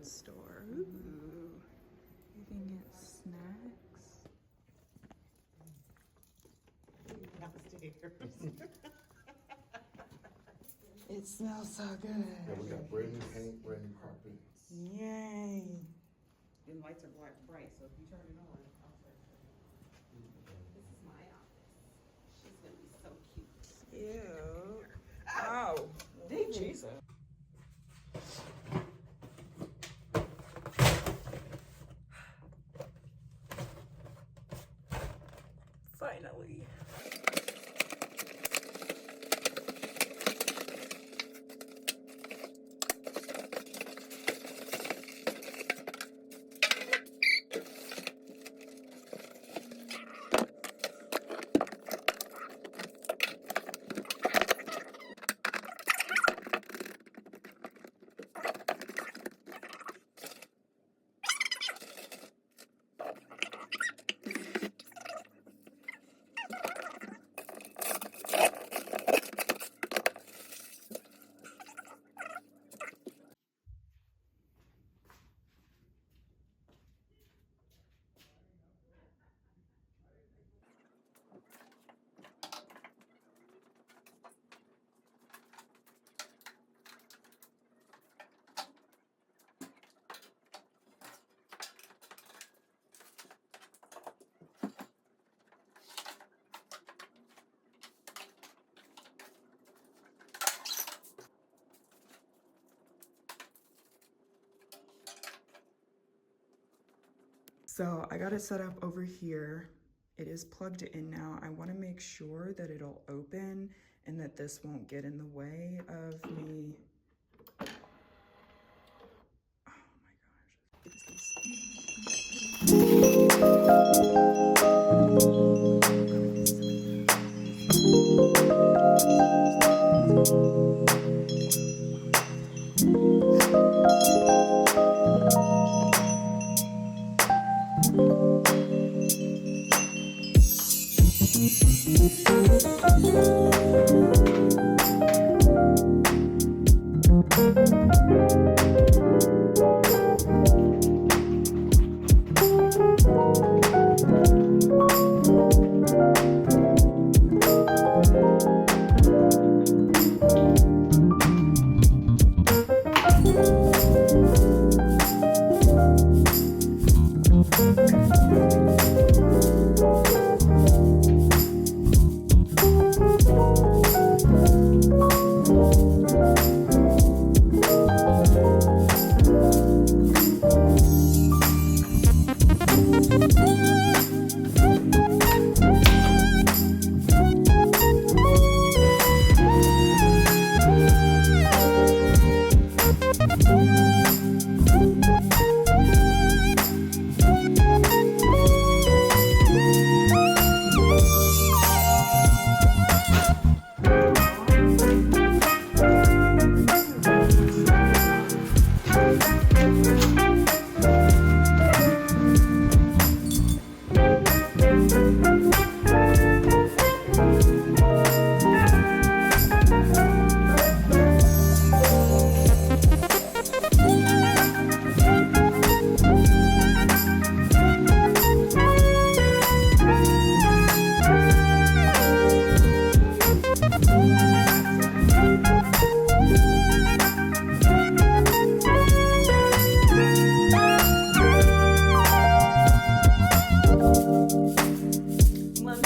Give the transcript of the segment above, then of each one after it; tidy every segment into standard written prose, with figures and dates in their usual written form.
Store. Ooh. You can get snacks. It smells so good. Yeah, we got brand new paint, brand new carpet. Yay. The lights are bright, so if you turn it on, I'll start showing. This is my office. She's gonna be so cute. Ew. Ow. Jesus. Finally. So I got it set up over here. It is plugged in now. I want to make sure that it'll open and that this won't get in the way of me. Oh my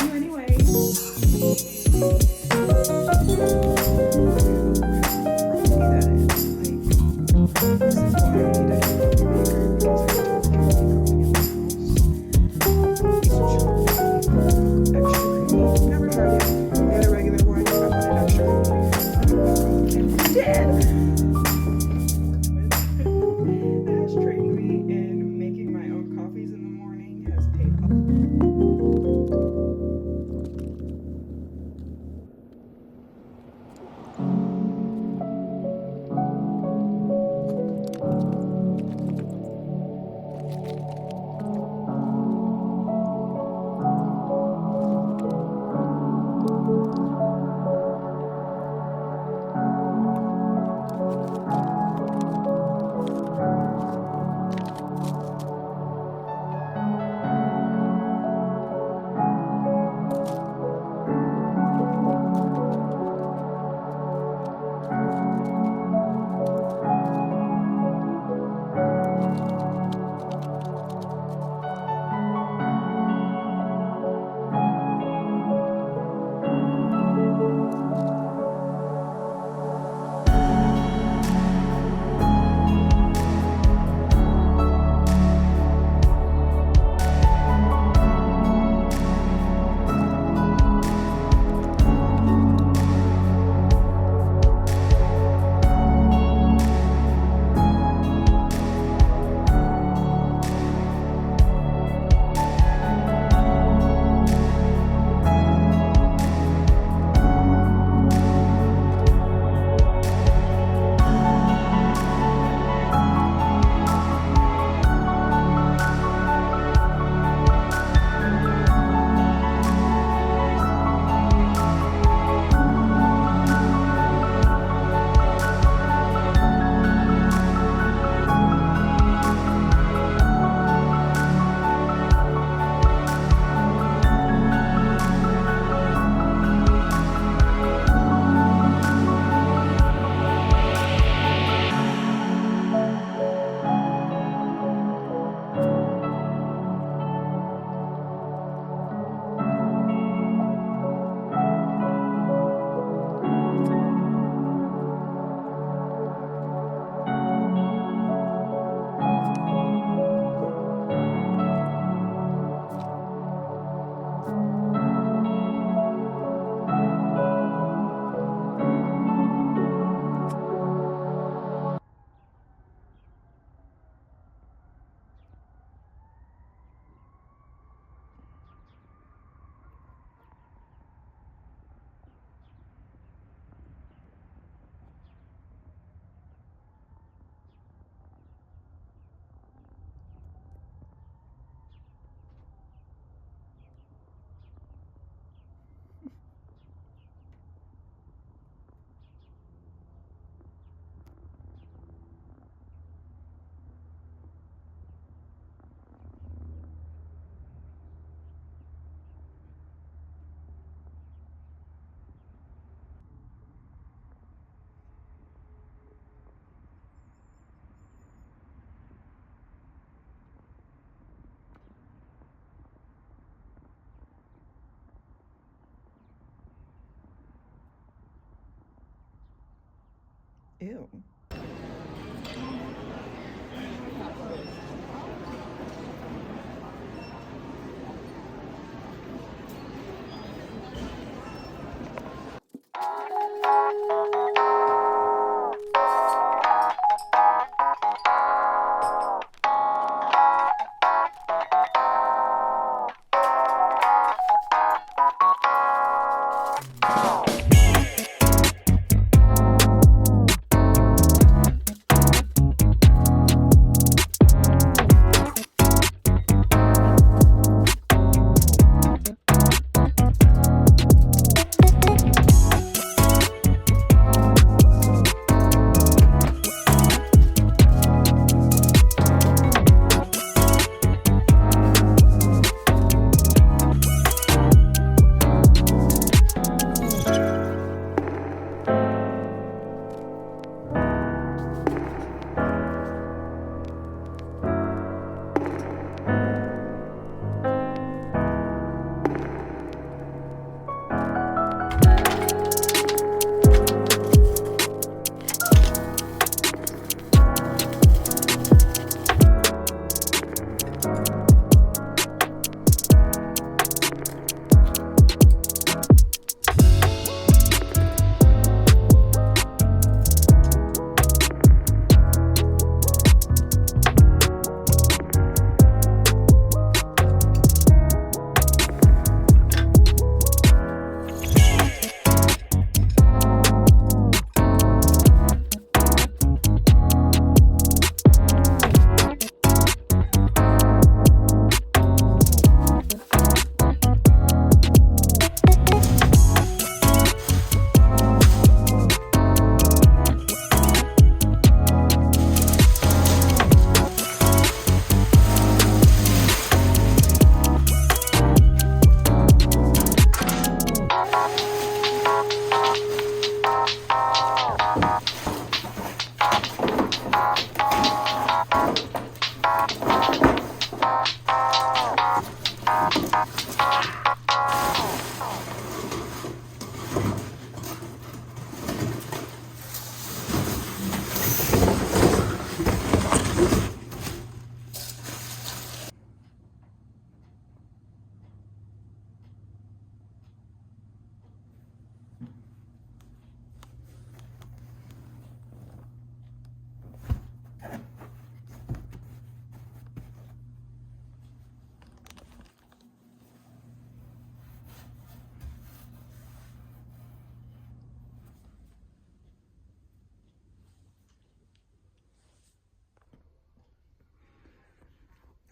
Ew.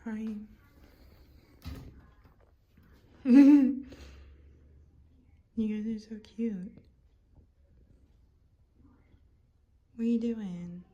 Hi. You guys are so cute. What are you doing?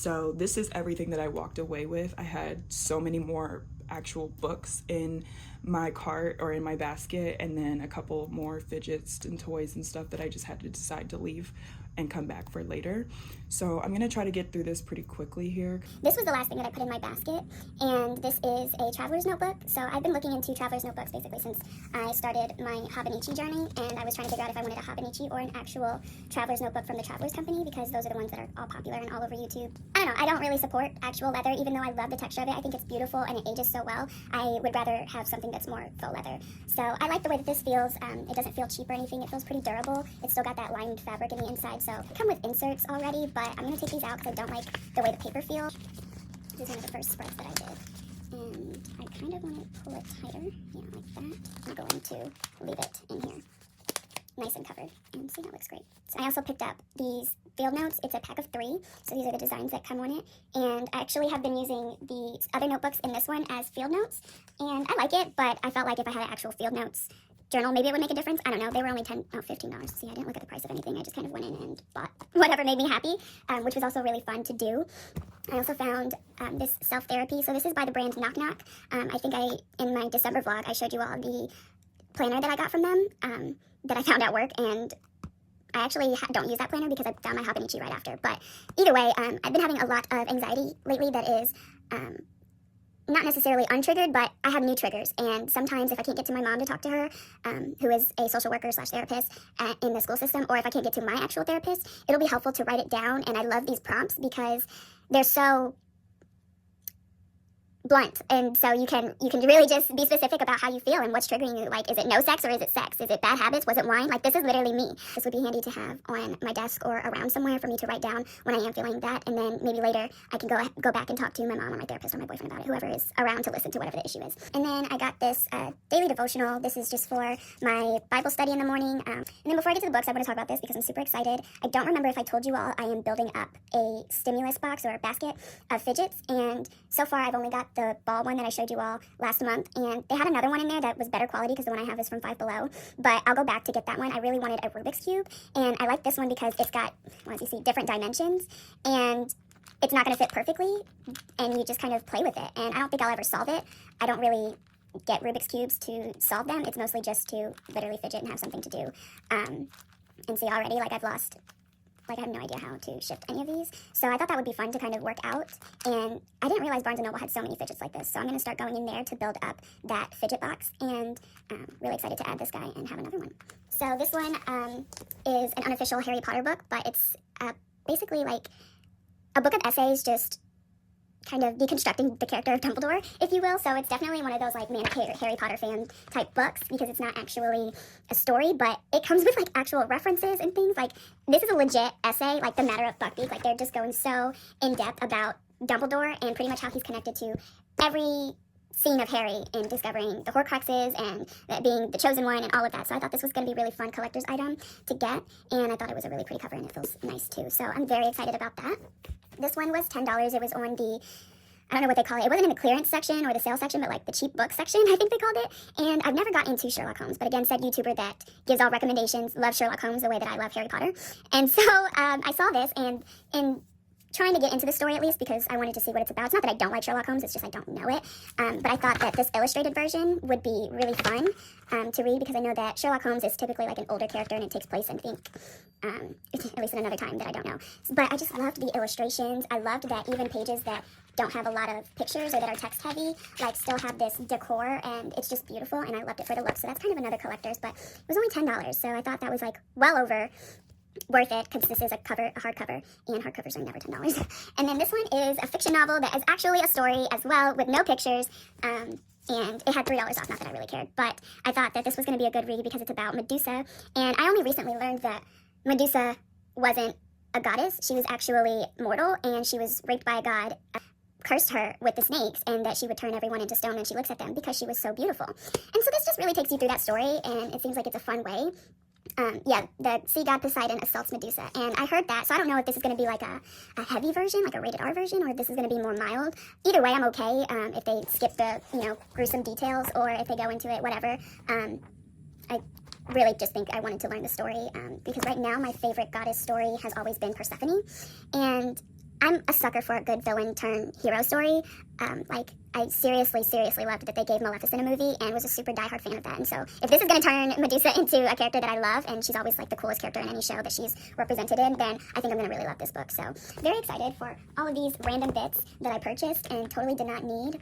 So this is everything that I walked away with. I had so many more actual books in my cart or in my basket, and then a couple more fidgets and toys and stuff that I just had to decide to leave and come back for later. So I'm gonna try to get through this pretty quickly here. This was the last thing that I put in my basket, and this is a traveler's notebook. So I've been looking into traveler's notebooks basically since I started my Hobonichi journey, and I was trying to figure out if I wanted a Hobonichi or an actual traveler's notebook from the Travelers Company, because those are the ones that are all popular and all over YouTube. I don't know, I don't really support actual leather, even though I love the texture of it. I think it's beautiful and it ages so well. I would rather have something that's more faux leather. So I like the way that this feels. It doesn't feel cheap or anything. It feels pretty durable. It's still got that lined fabric in the inside, so they come with inserts already, but I'm gonna take these out because I don't like the way the paper feels. This is one of the first spreads that I did, and I kind of want to pull it tighter, yeah, like that. I'm going to leave it in here, nice and covered, and see, that looks great. So I also picked up these field notes. It's a pack of 3, so these are the designs that come on it, and I actually have been using the other notebooks in this one as field notes, and I like it, but I felt like if I had an actual field notes journal, maybe it would make a difference. I don't know. They were only $15. See, I didn't look at the price of anything. I just kind of went in and bought whatever made me happy, which was also really fun to do. I also found this self-therapy. So this is by the brand Knock Knock. I think in my December vlog, I showed you all the planner that I got from them that I found at work, and I actually don't use that planner because I found my Hobonichi right after. But either way, I've been having a lot of anxiety lately that is not necessarily untriggered, but I have new triggers. And sometimes if I can't get to my mom to talk to her, who is a social worker / therapist in the school system, or if I can't get to my actual therapist, it'll be helpful to write it down. And I love these prompts because they're so blunt, and so you can really just be specific about how you feel and what's triggering you. Like, is it no sex or is it sex? Is it bad habits? Was it wine? Like, this is literally me. This would be handy to have on my desk or around somewhere for me to write down when I am feeling that, and then maybe later I can go back and talk to my mom or my therapist or my boyfriend about it, whoever is around to listen to whatever the issue is. And then I got this daily devotional. This is just for my Bible study in the morning. And then before I get to the books, I want to talk about this because I'm super excited. I don't remember if I told you all I am building up a stimulus box or a basket of fidgets, and so far I've only got the ball one that I showed you all last month, and they had another one in there that was better quality because the one I have is from Five Below, but I'll go back to get that one. I really wanted a Rubik's Cube, and I like this one because it's got, well, as you see, different dimensions, and it's not going to fit perfectly, and you just kind of play with it, and I don't think I'll ever solve it. I don't really get Rubik's Cubes to solve them. It's mostly just to literally fidget and have something to do. And see, already, like, I have no idea how to shift any of these. So I thought that would be fun to kind of work out. And I didn't realize Barnes & Noble had so many fidgets like this. So I'm going to start going in there to build up that fidget box. And really excited to add this guy and have another one. So this one is an unofficial Harry Potter book, but it's basically like a book of essays just kind of deconstructing the character of Dumbledore, if you will. So it's definitely one of those like manic Harry Potter fan type books because it's not actually a story, but it comes with like actual references and things. Like, this is a legit essay, like The Matter of Buckbeak. Like, they're just going so in depth about Dumbledore and pretty much how he's connected to every scene of Harry in discovering the Horcruxes and that being the chosen one and all of that. So I thought this was going to be a really fun collector's item to get, and I thought it was a really pretty cover and it feels nice too. So I'm very excited about that. This one was $10. It was on the, I don't know what they call it. It wasn't in the clearance section or the sale section, but like the cheap book section, I think they called it. And I've never got into Sherlock Holmes, but again, said YouTuber that gives all recommendations, loves Sherlock Holmes the way that I love Harry Potter. And so I saw this, and in trying to get into the story at least because I wanted to see what it's about. It's not that I don't like Sherlock Holmes, it's just I don't know it. But I thought that this illustrated version would be really fun to read because I know that Sherlock Holmes is typically like an older character and it takes place, I think, at least in another time that I don't know. But I just loved the illustrations. I loved that even pages that don't have a lot of pictures or that are text heavy, like, still have this decor, and it's just beautiful, and I loved it for the look. So that's kind of another collector's, but it was only $10, so I thought that was like well over worth it because this is a hardcover, and hardcovers are never $10. And then this one is a fiction novel that is actually a story as well with no pictures, and it had $3 off, not that I really cared, but I thought that this was going to be a good read because it's about Medusa, and I only recently learned that Medusa wasn't a goddess. She was actually mortal, and she was raped by a god, cursed her with the snakes, and that she would turn everyone into stone when she looks at them because she was so beautiful. And so this just really takes you through that story, and it seems like it's a fun way. The sea god Poseidon assaults Medusa, and I heard that, so I don't know if this is going to be like a heavy version, like a rated R version, or if this is going to be more mild. Either way, I'm okay if they skip the, gruesome details, or if they go into it, whatever. I really just think I wanted to learn the story, because right now my favorite goddess story has always been Persephone, and I'm a sucker for a good villain turn hero story. Like, I seriously loved that they gave Maleficent a movie and was a super diehard fan of that. And so if this is going to turn Medusa into a character that I love, and she's always like the coolest character in any show that she's represented in, then I think I'm going to really love this book. So very excited for all of these random bits that I purchased and totally did not need.